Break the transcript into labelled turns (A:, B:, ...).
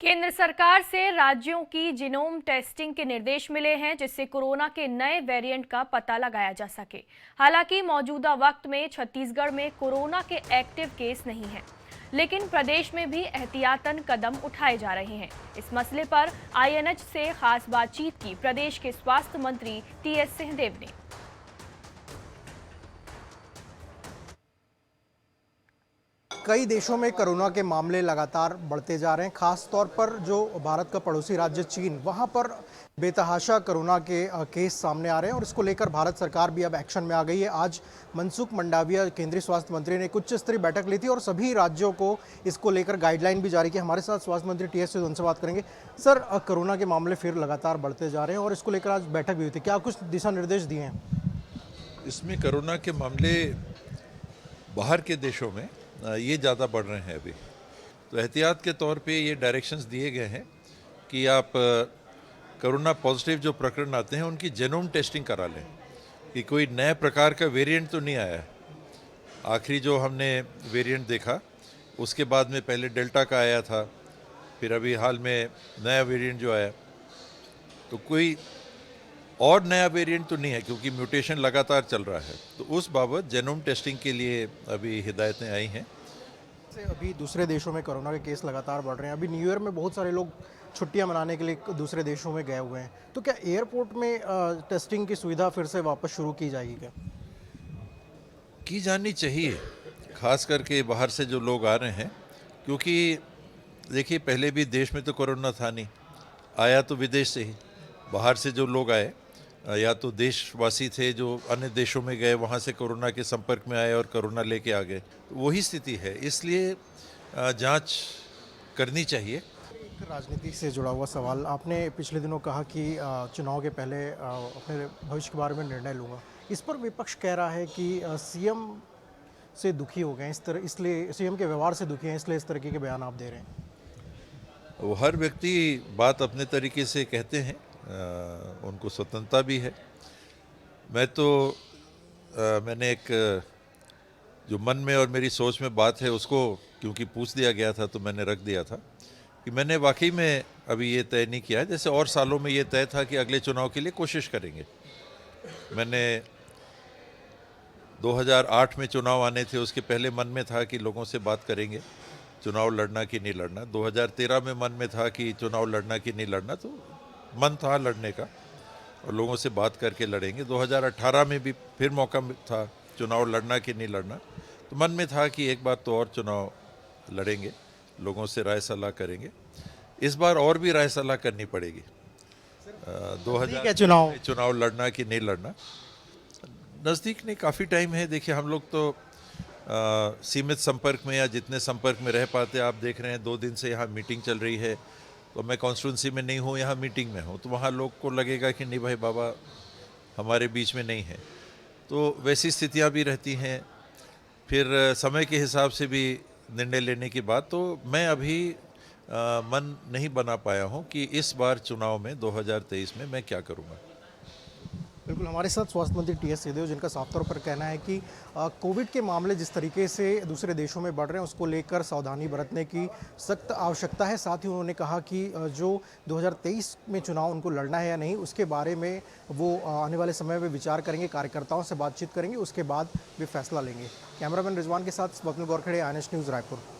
A: केंद्र सरकार से राज्यों की जीनोम टेस्टिंग के निर्देश मिले हैं, जिससे कोरोना के नए वेरिएंट का पता लगाया जा सके। हालांकि मौजूदा वक्त में छत्तीसगढ़ में कोरोना के एक्टिव केस नहीं हैं, लेकिन प्रदेश में भी एहतियातन कदम उठाए जा रहे हैं। इस मसले पर आईएनएच से खास बातचीत की प्रदेश के स्वास्थ्य मंत्री टीएस सिंहदेव ने।
B: कई देशों में कोरोना के मामले लगातार बढ़ते जा रहे हैं। खास तौर पर जो भारत का पड़ोसी राज्य चीन, वहां पर बेतहाशा कोरोना के केस सामने आ रहे हैं और इसको लेकर भारत सरकार भी अब एक्शन में आ गई है। आज मनसुख मंडाविया केंद्रीय स्वास्थ्य मंत्री ने एक उच्च स्तरीय बैठक ली थी और सभी राज्यों को इसको लेकर गाइडलाइन भी जारी की। हमारे साथ स्वास्थ्य मंत्री टीएस सिंहदेव उनसे बात करेंगे। सर, कोरोना के मामले फिर लगातार बढ़ते जा रहे हैं और इसको लेकर आज बैठक भी हुई थी, क्या कुछ दिशा निर्देश दिए हैं?
C: इसमें कोरोना के मामले बाहर के देशों में ये ज़्यादा बढ़ रहे हैं अभी, तो एहतियात के तौर पे ये डायरेक्शंस दिए गए हैं कि आप कोरोना पॉजिटिव जो प्रकरण आते हैं उनकी जेनोम टेस्टिंग करा लें कि कोई नए प्रकार का वेरिएंट तो नहीं आया है। आखिरी जो हमने वेरिएंट देखा उसके बाद में पहले डेल्टा का आया था, फिर अभी हाल में नया वेरिएंट जो आया, तो कोई और नया वेरिएंट तो नहीं है क्योंकि म्यूटेशन लगातार चल रहा है। तो उस बाबत जेनोम टेस्टिंग के लिए अभी हिदायतें आई हैं।
B: अभी दूसरे देशों में कोरोना के केस लगातार बढ़ रहे हैं। अभी न्यू ईयर में बहुत सारे लोग छुट्टियां मनाने के लिए दूसरे देशों में गए हुए हैं, तो क्या एयरपोर्ट में टेस्टिंग की सुविधा फिर से वापस शुरू की जाएगी क्या?
C: की जानी चाहिए, खास करके बाहर से जो लोग आ रहे हैं, क्योंकि देखिए पहले भी देश में तो कोरोना था नहीं, आया तो विदेश से ही। बाहर से जो लोग आए या तो देशवासी थे जो अन्य देशों में गए, वहाँ से कोरोना के संपर्क में आए और कोरोना लेके आ गए, तो वही स्थिति है। इसलिए जांच करनी चाहिए।
B: एक राजनीति से जुड़ा हुआ सवाल, आपने पिछले दिनों कहा कि चुनाव के पहले अपने भविष्य के बारे में निर्णय लूँगा। इस पर विपक्ष कह रहा है कि सीएम से दुखी हो गए, इसलिए सीएम के व्यवहार से दुखी हैं, इसलिए इस तरीके के बयान आप दे रहे हैं।
C: वो हर व्यक्ति बात अपने तरीके से कहते हैं, उनको स्वतंत्रता भी है। मैंने एक जो मन में और मेरी सोच में बात है उसको क्योंकि पूछ दिया गया था तो मैंने रख दिया था कि मैंने वाकई में अभी ये तय नहीं किया है। जैसे और सालों में ये तय था कि अगले चुनाव के लिए कोशिश करेंगे। मैंने 2008 में चुनाव आने थे, उसके पहले मन में था कि लोगों से बात करेंगे चुनाव लड़ना कि नहीं लड़ना। 2013 में मन में था कि चुनाव लड़ना कि नहीं लड़ना, तो मन था लड़ने का और लोगों से बात करके लड़ेंगे। 2018 में भी फिर मौका था चुनाव लड़ना कि नहीं लड़ना, तो मन में था कि एक बार तो और चुनाव लड़ेंगे, लोगों से राय सलाह करेंगे। इस बार और भी राय सलाह करनी पड़ेगी। 2000 चुनाव लड़ना कि नहीं लड़ना नज़दीक नहीं, काफ़ी टाइम है। देखिए हम लोग तो सीमित संपर्क में या जितने संपर्क में रह पाते, आप देख रहे हैं 2 दिन से यहाँ मीटिंग चल रही है, तो मैं कॉन्स्टिट्यूंसी में नहीं हूँ, यहाँ मीटिंग में हूँ, तो वहाँ लोग को लगेगा कि नहीं भाई बाबा हमारे बीच में नहीं है। तो वैसी स्थितियाँ भी रहती हैं। फिर समय के हिसाब से भी निर्णय लेने की बात, तो मैं अभी मन नहीं बना पाया हूँ कि इस बार चुनाव में 2023 में मैं क्या करूँगा।
B: बिल्कुल, हमारे साथ स्वास्थ्य मंत्री टीएस सिंहदेव, जिनका साफ तौर पर कहना है कि कोविड के मामले जिस तरीके से दूसरे देशों में बढ़ रहे हैं उसको लेकर सावधानी बरतने की सख्त आवश्यकता है। साथ ही उन्होंने कहा कि जो 2023 में चुनाव उनको लड़ना है या नहीं, उसके बारे में वो आने वाले समय में विचार करेंगे, कार्यकर्ताओं से बातचीत करेंगे, उसके बाद वे फैसला लेंगे। कैमरामैन रिजवान के साथ स्वप्निल गोरखड़े, आईएनएच न्यूज़, रायपुर।